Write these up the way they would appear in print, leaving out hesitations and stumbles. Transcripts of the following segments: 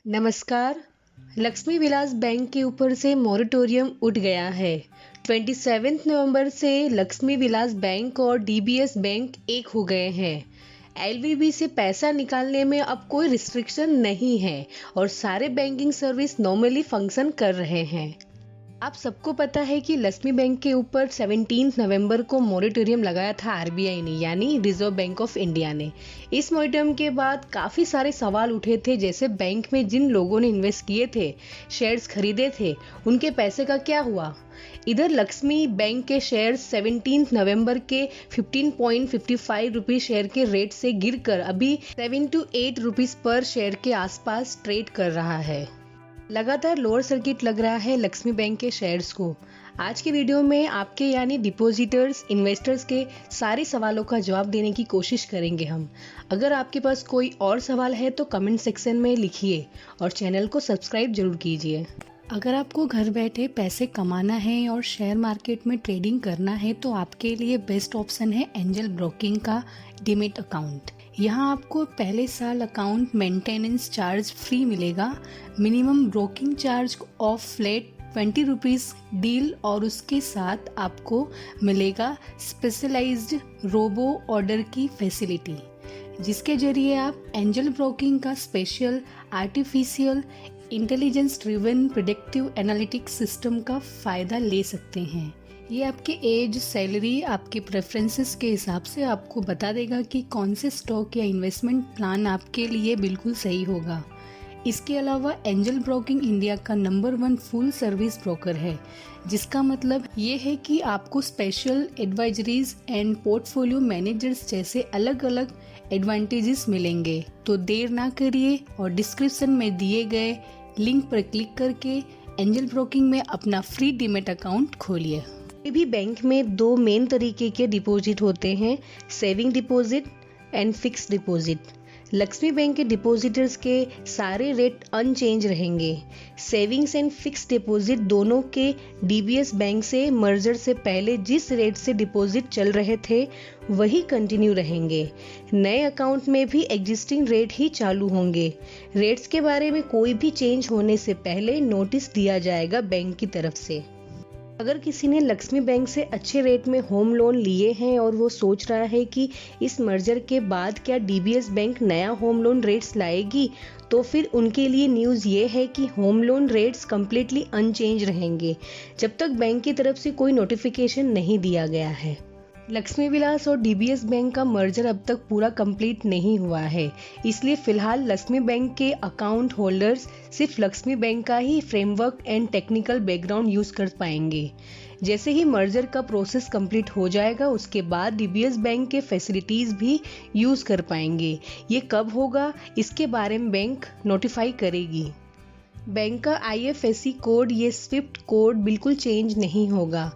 नमस्कार। लक्ष्मी विलास बैंक के ऊपर से मॉरेटोरियम उठ गया है। 27 नवंबर से लक्ष्मी विलास बैंक और डीबीएस बैंक एक हो गए हैं। एलवीबी से पैसा निकालने में अब कोई रिस्ट्रिक्शन नहीं है और सारे बैंकिंग सर्विस नॉर्मली फंक्शन कर रहे हैं। आप सबको पता है कि लक्ष्मी बैंक के ऊपर 17 नवंबर को मॉरेटोरियम लगाया था आरबीआई ने, यानी रिजर्व बैंक ऑफ इंडिया ने। इस मॉरेटोरियम के बाद काफी सारे सवाल उठे थे, जैसे बैंक में जिन लोगों ने इन्वेस्ट किए थे, शेयर्स खरीदे थे, उनके पैसे का क्या हुआ। इधर लक्ष्मी बैंक के शेयर 17 नवंबर के 15.55 रुपये शेयर के रेट से गिरकर अभी 7 to 8 रुपीस पर शेयर के आसपास ट्रेड कर रहा है। लगातार लोअर सर्किट लग रहा है लक्ष्मी बैंक के शेयर्स को। आज के वीडियो में आपके यानी डिपॉजिटर्स, इन्वेस्टर्स के सारे सवालों का जवाब देने की कोशिश करेंगे हम। अगर आपके पास कोई और सवाल है तो कमेंट सेक्शन में लिखिए और चैनल को सब्सक्राइब जरूर कीजिए। अगर आपको घर बैठे पैसे कमाना है और शेयर मार्केट में ट्रेडिंग करना है तो आपके लिए बेस्ट ऑप्शन है एंजल ब्रोकिंग का डीमैट अकाउंट। यहाँ आपको पहले साल अकाउंट मेंटेनेंस चार्ज फ्री मिलेगा। Minimum broking charge of flat 20 rupees deal और उसके साथ आपको मिलेगा स्पेशलाइज्ड रोबो ऑर्डर की फैसिलिटी, जिसके जरिए आप एंजल ब्रोकिंग का special artificial intelligence driven predictive analytics system का फायदा ले सकते हैं। ये आपके एज, सैलरी, आपके प्रेफरेंसेस के हिसाब से आपको बता देगा कि कौन से स्टॉक या इन्वेस्टमेंट प्लान आपके लिए बिल्कुल सही होगा। इसके अलावा एंजल ब्रोकिंग इंडिया का नंबर 1 फुल सर्विस ब्रोकर है, जिसका मतलब ये है कि आपको special advisories and portfolio managers जैसे अलग अलग एडवांटेजेस मिलेंगे। तो देर ना करिए और डिस्क्रिप्शन में दिए गए लिंक पर क्लिक करके एंजल ब्रोकिंग में अपना फ्री डीमैट अकाउंट खोलिए। भी बैंक में 2 मेन तरीके के डिपॉजिट होते हैं, saving deposit and fixed deposit. Lakshmi bank के डिपॉजिटर्स के सारे रेट अनचेंज रहेंगे। सेविंग्स एंड फिक्स्ड डिपॉजिट दोनों के डीबीएस बैंक से मर्जर से पहले जिस रेट से डिपॉजिट चल रहे थे वही कंटिन्यू रहेंगे। नए अकाउंट में भी एग्जिस्टिंग रेट ही चालू होंगे। रेट्स के बारे में कोई भी चेंज होने से पहले नोटिस दिया जाएगा बैंक की तरफ से। अगर किसी ने लक्ष्मी बैंक से अच्छे रेट में होम लोन लिए हैं और वो सोच रहा है कि इस मर्जर के बाद क्या डीबीएस बैंक नया होम लोन रेट्स लाएगी, तो फिर उनके लिए न्यूज़ ये है कि home loan rates completely unchange रहेंगे जब तक बैंक की तरफ से कोई नोटिफिकेशन नहीं दिया गया है। लक्ष्मी विलास और डीबीएस बैंक का मर्जर अब तक पूरा कंप्लीट नहीं हुआ है, इसलिए फिलहाल लक्ष्मी बैंक के अकाउंट होल्डर्स सिर्फ लक्ष्मी बैंक का ही framework and technical background use कर पाएंगे। जैसे ही मर्जर का प्रोसेस कंप्लीट हो जाएगा उसके बाद डीबीएस बैंक के फैसिलिटीज भी यूज कर पाएंगे। ये कब होगा इसके बारे में बैंक नोटिफाई करेगी। बैंक का IFSC कोड, ये स्विफ्ट कोड बिल्कुल चेंज नहीं होगा।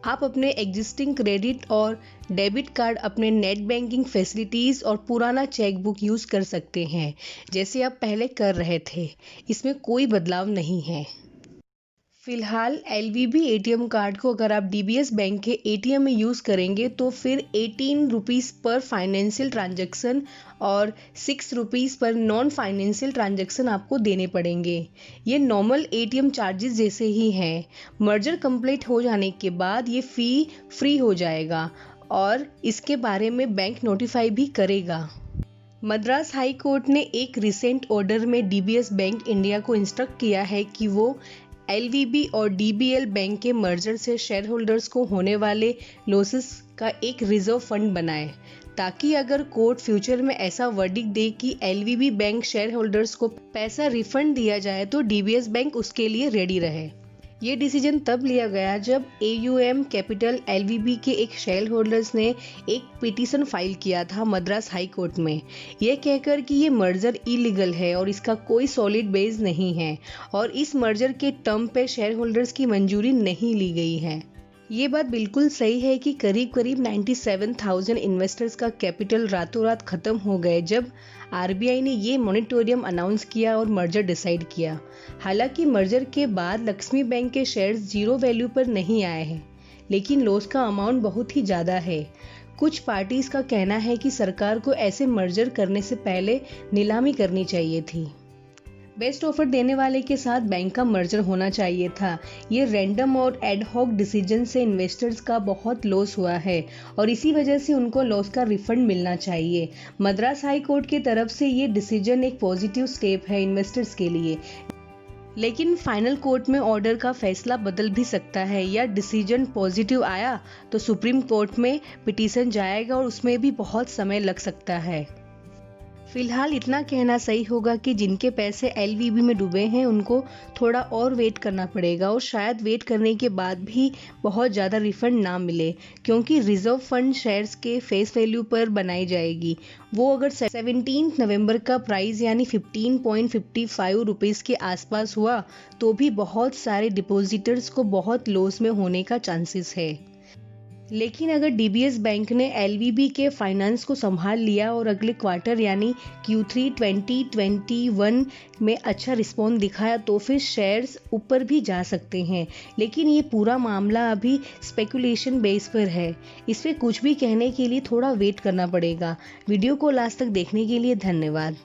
आप अपने एग्जिस्टिंग क्रेडिट और डेबिट कार्ड, अपने नेट बैंकिंग फैसिलिटीज और पुराना चेकबुक यूज कर सकते हैं जैसे आप पहले कर रहे थे। इसमें कोई बदलाव नहीं है। फिलहाल एलवीबी एटीएम कार्ड को अगर आप डीबीएस बैंक के एटीएम में यूज करेंगे तो फिर 18 रुपीज पर फाइनेंशियल ट्रांजैक्शन और 6 rupees per non financial transaction आपको देने पड़ेंगे। ये नॉर्मल एटीएम चार्जेस जैसे ही हैं। मर्जर कंप्लीट हो जाने के बाद ये फी फ्री हो जाएगा और इसके बारे में बैंक नोटिफाई भी करेगा। मद्रास हाई कोर्ट ने एक रिसेंट ऑर्डर में डीबीएस बैंक इंडिया को इंस्ट्रक्ट किया है कि वो एलवीबी और डीबीएल बैंक के मर्जर से शेयर होल्डर्स को होने वाले लॉसेस का एक रिजर्व फंड बनाए, ताकि अगर कोर्ट फ्यूचर में ऐसा वर्डिक्ट दे कि एलवीबी बैंक शेयर होल्डर्स को पैसा रिफंड दिया जाए तो डीबीएस बैंक उसके लिए रेडी रहे। ये डिसीजन तब लिया गया जब AUM कैपिटल एलवीबी के एक शेयर होल्डर्स ने एक पिटीशन फाइल किया था मद्रास हाई कोर्ट में, यह कहकर कि ये मर्जर इलीगल है और इसका कोई सॉलिड बेस नहीं है और इस मर्जर के टर्म पे शेयर होल्डर्स की मंजूरी नहीं ली गई है। ये बात बिल्कुल सही है कि करीब करीब 97,000 इन्वेस्टर्स का कैपिटल रातों रात खत्म हो गए जब आरबीआई ने ये मॉनिटोरियम अनाउंस किया और मर्जर डिसाइड किया। हालांकि मर्जर के बाद लक्ष्मी बैंक के शेयर्स जीरो वैल्यू पर नहीं आए हैं, लेकिन लॉस का अमाउंट बहुत ही ज्यादा है। कुछ पार्टीज का कहना है कि सरकार को ऐसे मर्जर करने से पहले नीलामी करनी चाहिए थी। बेस्ट ऑफर देने वाले के साथ बैंक का मर्जर होना चाहिए था। ये रैंडम और एडहॉक डिसीजन से इन्वेस्टर्स का बहुत लॉस हुआ है और इसी वजह से उनको लॉस का रिफंड मिलना चाहिए। मद्रास हाई कोर्ट की तरफ से ये डिसीजन एक पॉजिटिव स्टेप है इन्वेस्टर्स के लिए, लेकिन फाइनल कोर्ट में ऑर्डर का फैसला बदल भी सकता है या डिसीजन पॉजिटिव आया तो सुप्रीम कोर्ट में पिटीशन जाएगा और उसमें भी बहुत समय लग सकता है। फिलहाल इतना कहना सही होगा कि जिनके पैसे एलवीबी में डूबे हैं उनको थोड़ा और वेट करना पड़ेगा और शायद वेट करने के बाद भी बहुत ज़्यादा रिफंड ना मिले, क्योंकि रिजर्व फंड शेयर्स के फेस वैल्यू पर बनाई जाएगी। वो अगर 17 नवंबर का प्राइस यानी 15.55 रुपीज़ के आसपास हुआ तो भी बहुत सारे डिपॉजिटर्स को बहुत लॉस में होने का चांसेस है। लेकिन अगर डीबीएस बैंक ने एलवीबी के फाइनेंस को संभाल लिया और अगले क्वार्टर यानी Q3 2021 में अच्छा रिस्पॉन्स दिखाया तो फिर शेयर्स ऊपर भी जा सकते हैं। लेकिन ये पूरा मामला अभी स्पेकुलेशन बेस पर है, इस पे कुछ भी कहने के लिए थोड़ा वेट करना पड़ेगा। वीडियो को लास्ट तक देखने के लिए धन्यवाद।